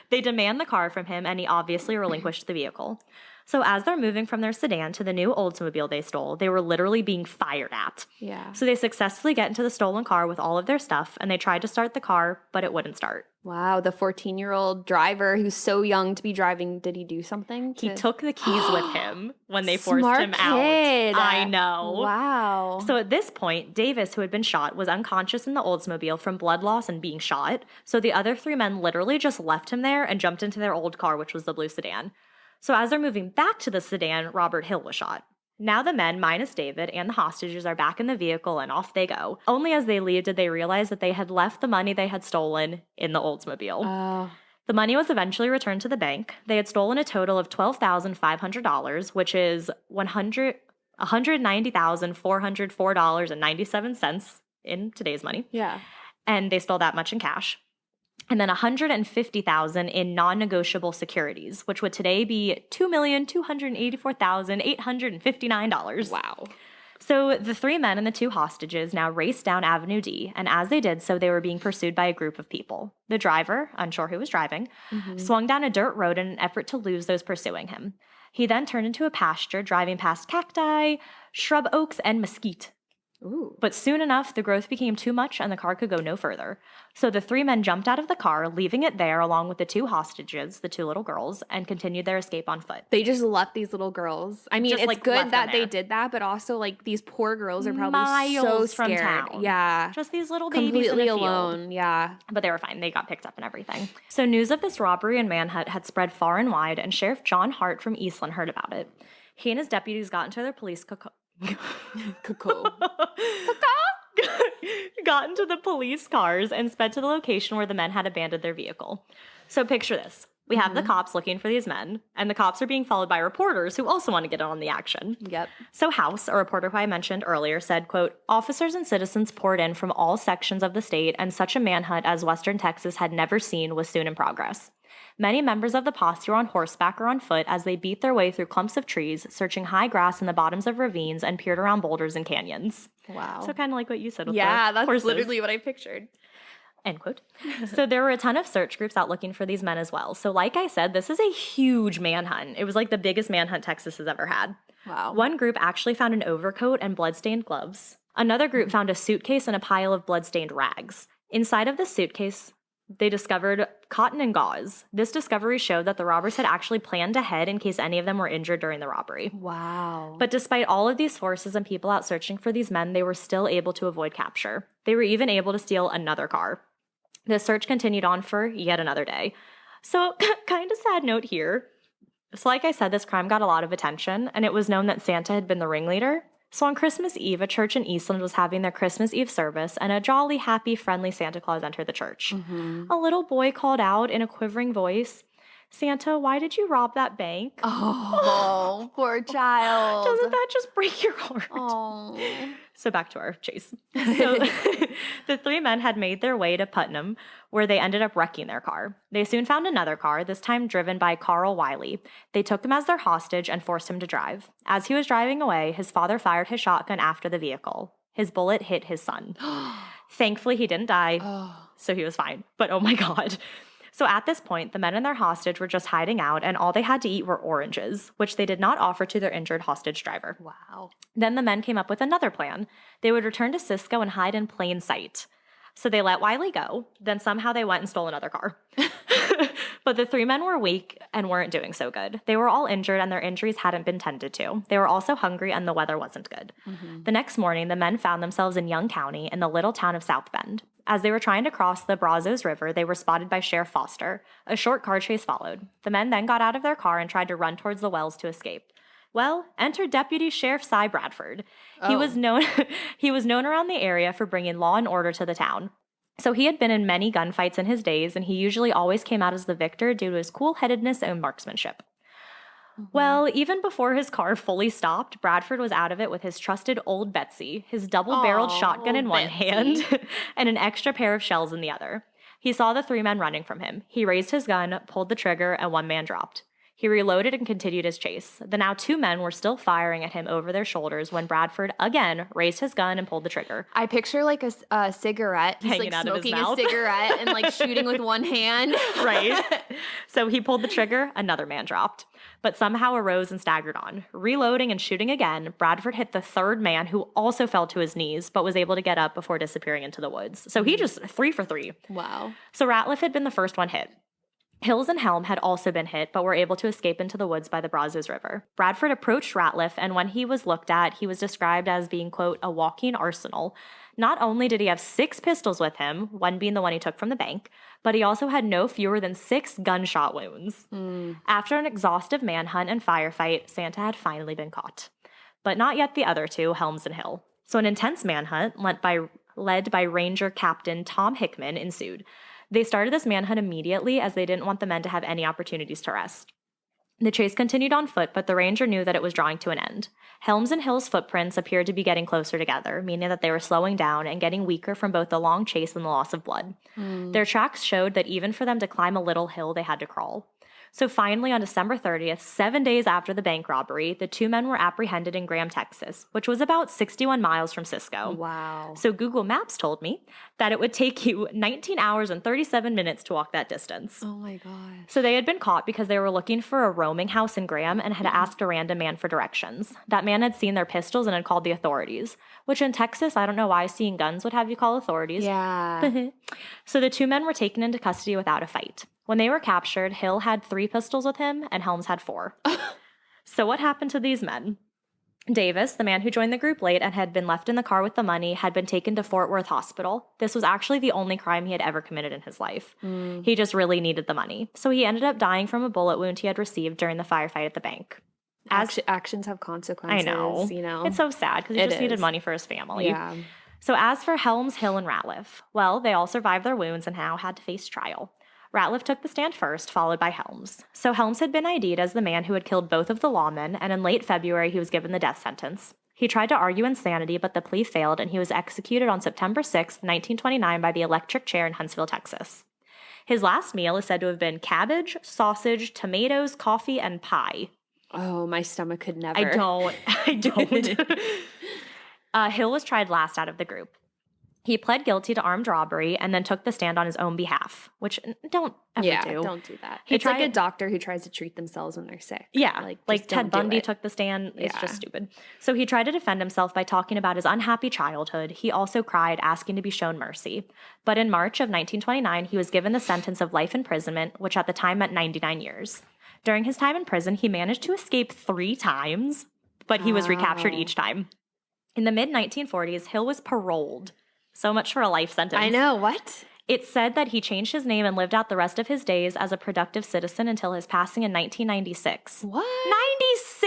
[SPEAKER 2] They demand the car from him, and he obviously relinquished the vehicle. So as they're moving from their sedan to the new Oldsmobile they stole, they were literally being fired at.
[SPEAKER 1] Yeah.
[SPEAKER 2] So they successfully get into the stolen car with all of their stuff, and they tried to start the car, but it wouldn't start.
[SPEAKER 1] Wow, the 14-year-old driver who's so young to be driving, did he do something?
[SPEAKER 2] He took the keys with him when they forced
[SPEAKER 1] Smart
[SPEAKER 2] him
[SPEAKER 1] kid.
[SPEAKER 2] out. I know.
[SPEAKER 1] Wow.
[SPEAKER 2] So at this point, Davis, who had been shot, was unconscious in the Oldsmobile from blood loss and being shot. So the other 3 men literally just left him there and jumped into their old car, which was the blue sedan. So as they're moving back to the sedan, Robert Hill was shot. Now the men, minus David, and the hostages are back in the vehicle and off they go. Only as they leave did they realize that they had left the money they had stolen in the Oldsmobile. The money was eventually returned to the bank. They had stolen a total of $12,500, which is $190,404.97 in today's money.
[SPEAKER 1] Yeah.
[SPEAKER 2] And they stole that much in cash. And then $150,000 in non-negotiable securities, which would today be $2,284,859.
[SPEAKER 1] Wow.
[SPEAKER 2] So the 3 men and the 2 hostages now raced down Avenue D, and as they did so, they were being pursued by a group of people. The driver, unsure who was driving, swung down a dirt road in an effort to lose those pursuing him. He then turned into a pasture, driving past cacti, shrub oaks, and mesquite.
[SPEAKER 1] Ooh.
[SPEAKER 2] But soon enough, the growth became too much and the car could go no further. So the 3 men jumped out of the car, leaving it there along with the 2 hostages, the 2 little girls, and continued their escape on foot.
[SPEAKER 1] They just left these little girls. I mean,
[SPEAKER 2] Just,
[SPEAKER 1] it's
[SPEAKER 2] like,
[SPEAKER 1] good
[SPEAKER 2] left
[SPEAKER 1] that
[SPEAKER 2] them
[SPEAKER 1] they
[SPEAKER 2] there.
[SPEAKER 1] did that, but also, like, these poor girls are probably so
[SPEAKER 2] Miles from
[SPEAKER 1] scared.
[SPEAKER 2] town.
[SPEAKER 1] Yeah.
[SPEAKER 2] Just these little babies
[SPEAKER 1] Completely
[SPEAKER 2] in a field.
[SPEAKER 1] alone. Yeah.
[SPEAKER 2] But they were fine. They got picked up and everything. So news of this robbery and manhunt had spread far and wide, and Sheriff John Hart from Eastland heard about it. He and his deputies got into their police got into the police cars and sped to the location where the men had abandoned their vehicle. So picture this. We have the cops looking for these men, and the cops are being followed by reporters who also want to get in on the action.
[SPEAKER 1] Yep.
[SPEAKER 2] So House, a reporter who I mentioned earlier, said, quote, "Officers and citizens poured in from all sections of the state, and such a manhunt as Western Texas had never seen was soon in progress. Many members of the posse were on horseback or on foot as they beat their way through clumps of trees, searching high grass in the bottoms of ravines, and peered around boulders and canyons."
[SPEAKER 1] Wow.
[SPEAKER 2] So kind of like what you said with
[SPEAKER 1] Yeah,
[SPEAKER 2] the
[SPEAKER 1] that's
[SPEAKER 2] horses.
[SPEAKER 1] literally what I pictured.
[SPEAKER 2] End quote. So there were a ton of search groups out looking for these men as well. So like I said, this is a huge manhunt. It was like the biggest manhunt Texas has ever had.
[SPEAKER 1] Wow.
[SPEAKER 2] One group actually found an overcoat and bloodstained gloves. Another group found a suitcase and a pile of bloodstained rags. Inside of the suitcase, they discovered cotton and gauze. This discovery showed that the robbers had actually planned ahead in case any of them were injured during the robbery.
[SPEAKER 1] Wow.
[SPEAKER 2] But despite all of these forces and people out searching for these men, they were still able to avoid capture. They were even able to steal another car. The search continued on for yet another day. So, kind of sad note here. So like I said, this crime got a lot of attention, and it was known that Santa had been the ringleader. So on Christmas Eve, a church in Eastland was having their Christmas Eve service, and a jolly, happy, friendly Santa Claus entered the church. A little boy called out in a quivering voice, "Santa, why did you rob that bank?"
[SPEAKER 1] Oh, poor child.
[SPEAKER 2] Doesn't that just break your heart?
[SPEAKER 1] Oh.
[SPEAKER 2] So back to our chase. So the 3 men had made their way to Putnam, where they ended up wrecking their car. They soon found another car, this time driven by Carl Wiley. They took him as their hostage and forced him to drive. As he was driving away, his father fired his shotgun after the vehicle. His bullet hit his son. Thankfully, he didn't die, so he was fine. But oh my God. So at this point, the men and their hostage were just hiding out, and all they had to eat were oranges, which they did not offer to their injured hostage driver.
[SPEAKER 1] Wow.
[SPEAKER 2] Then the men came up with another plan. They would return to Cisco and hide in plain sight. So they let Wiley go. Then somehow they went and stole another car. But the 3 men were weak and weren't doing so good. They were all injured, and their injuries hadn't been tended to. They were also hungry, and the weather wasn't good. The next morning, the men found themselves in Young County in the little town of South Bend. As they were trying to cross the Brazos River, they were spotted by Sheriff Foster. A short car chase followed. The men then got out of their car and tried to run towards the wells to escape. Well, enter Deputy Sheriff Cy Bradford. He was known around the area for bringing law and order to the town. So he had been in many gunfights in his days, and he usually always came out as the victor due to his cool-headedness and marksmanship. Well, even before his car fully stopped, Bradford was out of it with his trusted old Betsy, his double-barreled shotgun in one hand, and an extra pair of shells in the other. He saw the 3 men running from him. He raised his gun, pulled the trigger, and one man dropped. He reloaded and continued his chase. The now 2 men were still firing at him over their shoulders when Bradford again raised his gun and pulled the trigger.
[SPEAKER 1] I picture like a cigarette. He's
[SPEAKER 2] hanging
[SPEAKER 1] like
[SPEAKER 2] out of his
[SPEAKER 1] smoking
[SPEAKER 2] mouth.
[SPEAKER 1] a cigarette and like shooting with one hand.
[SPEAKER 2] Right. So he pulled the trigger, another man dropped, but somehow arose and staggered on. Reloading and shooting again, Bradford hit the 3rd man, who also fell to his knees, but was able to get up before disappearing into the woods. So he just 3 for 3.
[SPEAKER 1] Wow.
[SPEAKER 2] So Ratliff had been the first one hit. Hills and Helm had also been hit, but were able to escape into the woods by the Brazos River. Bradford approached Ratliff, and when he was looked at, he was described as being, quote, a walking arsenal. Not only did he have 6 pistols with him, one being the one he took from the bank, but he also had no fewer than 6 gunshot wounds. After an exhaustive manhunt and firefight, Santa had finally been caught. But not yet the other 2, Helms and Hill. So an intense manhunt, led by Ranger Captain Tom Hickman, ensued. They started this manhunt immediately as they didn't want the men to have any opportunities to rest. The chase continued on foot, but the ranger knew that it was drawing to an end. Helms and Hill's footprints appeared to be getting closer together, meaning that they were slowing down and getting weaker from both the long chase and the loss of blood. Their tracks showed that even for them to climb a little hill, they had to crawl. So finally, on December 30th, 7 days after the bank robbery, the 2 men were apprehended in Graham, Texas, which was about 61 miles from Cisco.
[SPEAKER 1] Wow.
[SPEAKER 2] So Google Maps told me that it would take you 19 hours and 37 minutes to walk that distance.
[SPEAKER 1] Oh my God.
[SPEAKER 2] So they had been caught because they were looking for a roaming house in Graham and had asked a random man for directions. That man had seen their pistols and had called the authorities, which in Texas, I don't know why seeing guns would have you call authorities.
[SPEAKER 1] Yeah.
[SPEAKER 2] So the 2 men were taken into custody without a fight. When they were captured, Hill had 3 pistols with him and Helms had 4. So what happened to these men? Davis, the man who joined the group late and had been left in the car with the money, had been taken to Fort Worth Hospital. This was actually the only crime he had ever committed in his life. He just really needed the money. So he ended up dying from a bullet wound he had received during the firefight at the bank.
[SPEAKER 1] Actions have consequences.
[SPEAKER 2] I know.
[SPEAKER 1] You know.
[SPEAKER 2] It's so sad because he just needed money for his family.
[SPEAKER 1] Yeah.
[SPEAKER 2] So as for Helms, Hill, and Ratliff, well, they all survived their wounds and now had to face trial. Ratliff took the stand first, followed by Helms. So Helms had been ID'd as the man who had killed both of the lawmen, and in late February he was given the death sentence. He tried to argue insanity, but the plea failed, and he was executed on September 6, 1929 by the electric chair in Huntsville, Texas. His last meal is said to have been cabbage, sausage, tomatoes, coffee, and pie.
[SPEAKER 1] Oh, my stomach could never.
[SPEAKER 2] I don't. Hill was tried last out of the group. He pled guilty to armed robbery and then took the stand on his own behalf, which don't ever do.
[SPEAKER 1] Don't do that. It's like a doctor who tries to treat themselves when they're sick.
[SPEAKER 2] Yeah, like Ted Bundy took the stand. It's just stupid. So he tried to defend himself by talking about his unhappy childhood. He also cried, asking to be shown mercy. But in March of 1929, he was given the sentence of life imprisonment, which at the time meant 99 years. During his time in prison, he managed to escape 3 times, but he was recaptured each time. In the mid-1940s, Hill was paroled. So much for a life sentence.
[SPEAKER 1] I know. What?
[SPEAKER 2] It said that he changed his name and lived out the rest of his days as a productive citizen until his passing in 1996.
[SPEAKER 1] What?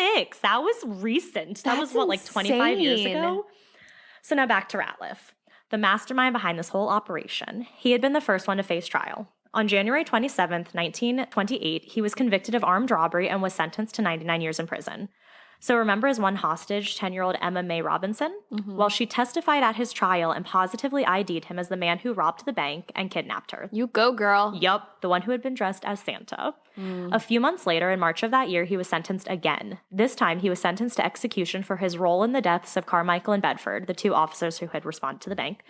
[SPEAKER 2] 96! That was recent. That was, like 25 years ago? So now back to Ratliff, the mastermind behind this whole operation. He had been the first one to face trial. On January 27th, 1928, he was convicted of armed robbery and was sentenced to 99 years in prison. So remember his one hostage, 10-year-old Emma Mae Robinson? Well, she testified at his trial and positively ID'd him as the man who robbed the bank and kidnapped her.
[SPEAKER 1] You go, girl.
[SPEAKER 2] Yup, the one who had been dressed as Santa. A few months later, in March of that year, he was sentenced again. This time, he was sentenced to execution for his role in the deaths of Carmichael and Bedford, the 2 officers who had responded to the bank.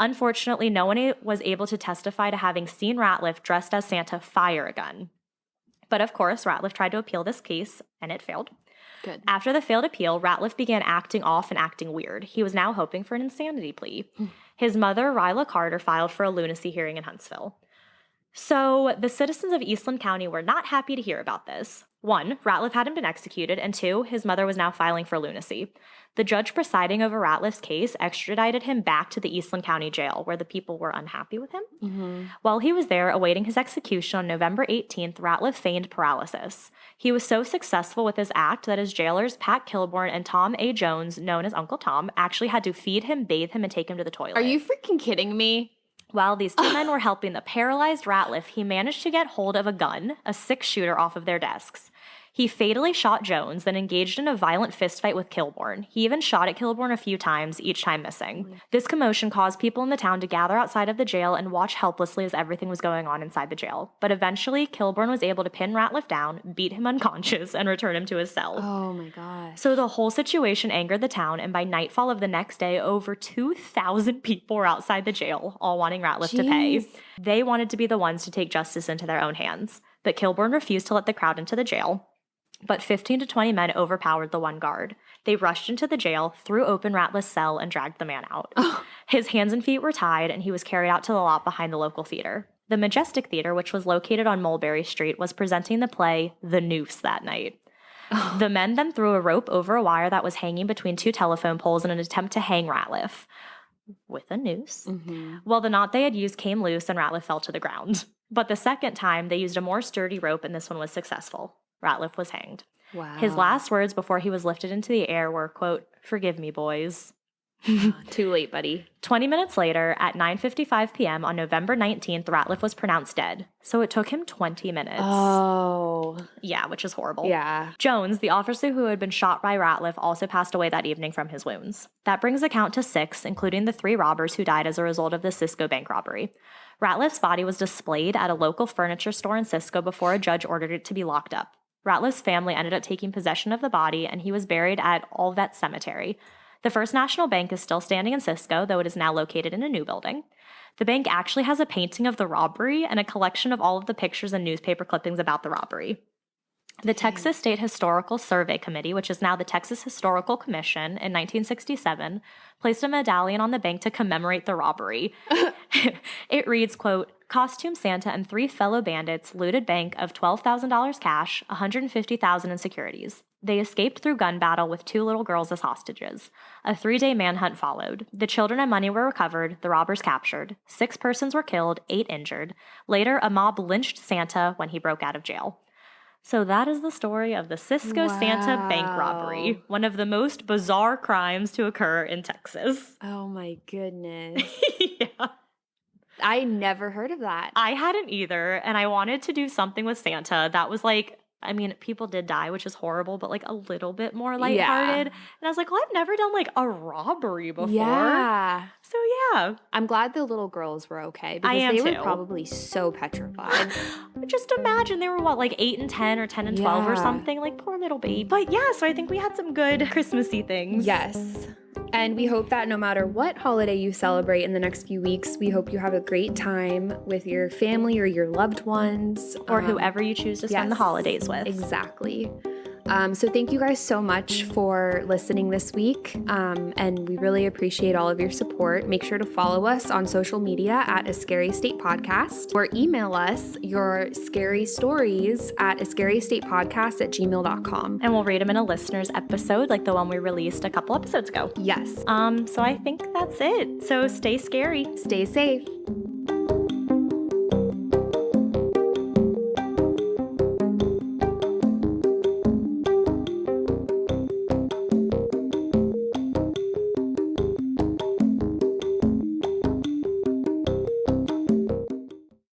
[SPEAKER 2] Unfortunately, no one was able to testify to having seen Ratliff dressed as Santa fire a gun. But of course, Ratliff tried to appeal this case, and it failed.
[SPEAKER 1] Good.
[SPEAKER 2] After the failed appeal, Ratliff began acting off and acting weird. He was now hoping for an insanity plea. His mother, Ryla Carter, filed for a lunacy hearing in Huntsville. So the citizens of Eastland County were not happy to hear about this. 1, Ratliff hadn't been executed, and 2, his mother was now filing for lunacy. The judge presiding over Ratliff's case extradited him back to the Eastland County Jail, where the people were unhappy with him. While he was there awaiting his execution on November 18th, Ratliff feigned paralysis. He was so successful with his act that his jailers, Pat Kilborn and Tom A. Jones, known as Uncle Tom, actually had to feed him, bathe him, and take him to the toilet.
[SPEAKER 1] Are you freaking kidding me?
[SPEAKER 2] While these 2 men were helping the paralyzed Ratliff, he managed to get hold of a gun, a 6-shooter, off of their desks. He fatally shot Jones, then engaged in a violent fistfight with Kilbourne. He even shot at Kilbourne a few times, each time missing. This commotion caused people in the town to gather outside of the jail and watch helplessly as everything was going on inside the jail. But eventually, Kilbourne was able to pin Ratliff down, beat him unconscious, and return him to his cell.
[SPEAKER 1] Oh my gosh.
[SPEAKER 2] So the whole situation angered the town, and by nightfall of the next day, over 2,000 people were outside the jail, all wanting Ratliff to pay. They wanted to be the ones to take justice into their own hands. But Kilbourne refused to let the crowd into the jail. But 15 to 20 men overpowered the one guard. They rushed into the jail, threw open Ratliff's cell, and dragged the man out. His hands and feet were tied, and he was carried out to the lot behind the local theater. The Majestic Theater, which was located on Mulberry Street, was presenting the play The Noose that night. The men then threw a rope over a wire that was hanging between two telephone poles in an attempt to hang Ratliff with a noose. Well, the knot they had used came loose, and Ratliff fell to the ground. But the second time, they used a more sturdy rope, and this one was successful. Ratliff was hanged.
[SPEAKER 1] Wow.
[SPEAKER 2] His last words before he was lifted into the air were, quote, "Forgive me, boys."
[SPEAKER 1] Too late, buddy.
[SPEAKER 2] 20 minutes later, at 9:55 p.m. on November 19th, Ratliff was pronounced dead. So it took him 20 minutes.
[SPEAKER 1] Oh.
[SPEAKER 2] Yeah, which is horrible.
[SPEAKER 1] Yeah.
[SPEAKER 2] Jones, the officer who had been shot by Ratliff, also passed away that evening from his wounds. That brings the count to 6, including the 3 robbers who died as a result of the Cisco bank robbery. Ratliff's body was displayed at a local furniture store in Cisco before a judge ordered it to be locked up. Ratliff's family ended up taking possession of the body, and he was buried at Olivet Cemetery. The First National Bank is still standing in Cisco, though it is now located in a new building. The bank actually has a painting of the robbery and a collection of all of the pictures and newspaper clippings about the robbery. The Texas State Historical Survey Committee, which is now the Texas Historical Commission, in 1967, placed a medallion on the bank to commemorate the robbery. It reads, quote, "Costume Santa and 3 fellow bandits looted bank of $12,000 cash, $150,000 in securities. They escaped through gun battle with 2 little girls as hostages. A 3-day manhunt followed. The children and money were recovered, the robbers captured. 6 persons were killed, 8 injured. Later, a mob lynched Santa when he broke out of jail." So that is the story of the Cisco Santa bank robbery, one of the most bizarre crimes to occur in Texas.
[SPEAKER 1] Oh my goodness.
[SPEAKER 2] Yeah.
[SPEAKER 1] I never heard of that.
[SPEAKER 2] I hadn't either, and I wanted to do something with Santa that was like, I mean, people did die, which is horrible, but like a little bit more lighthearted. And I was like, well, I've never done like a robbery before.
[SPEAKER 1] Yeah.
[SPEAKER 2] So yeah.
[SPEAKER 1] I'm glad the little girls were okay because they were probably so petrified.
[SPEAKER 2] Just imagine they were what, like 8 and 10 or 10 and 12 or something, like poor little baby. But yeah, so I think we had some good Christmassy things.
[SPEAKER 1] Yes. And we hope that no matter what holiday you celebrate in the next few weeks, we hope you have a great time with your family or your loved ones.
[SPEAKER 2] Or whoever you choose to spend the holidays with.
[SPEAKER 1] Exactly. So thank you guys so much for listening this week. And we really appreciate all of your support. Make sure to follow us on social media at A Scary State Podcast, or email us your scary stories at ascarystatepodcast@gmail.com.
[SPEAKER 2] And we'll read them in a listener's episode, like the one we released a couple episodes ago.
[SPEAKER 1] Yes.
[SPEAKER 2] So I think that's it. So stay scary.
[SPEAKER 1] Stay safe.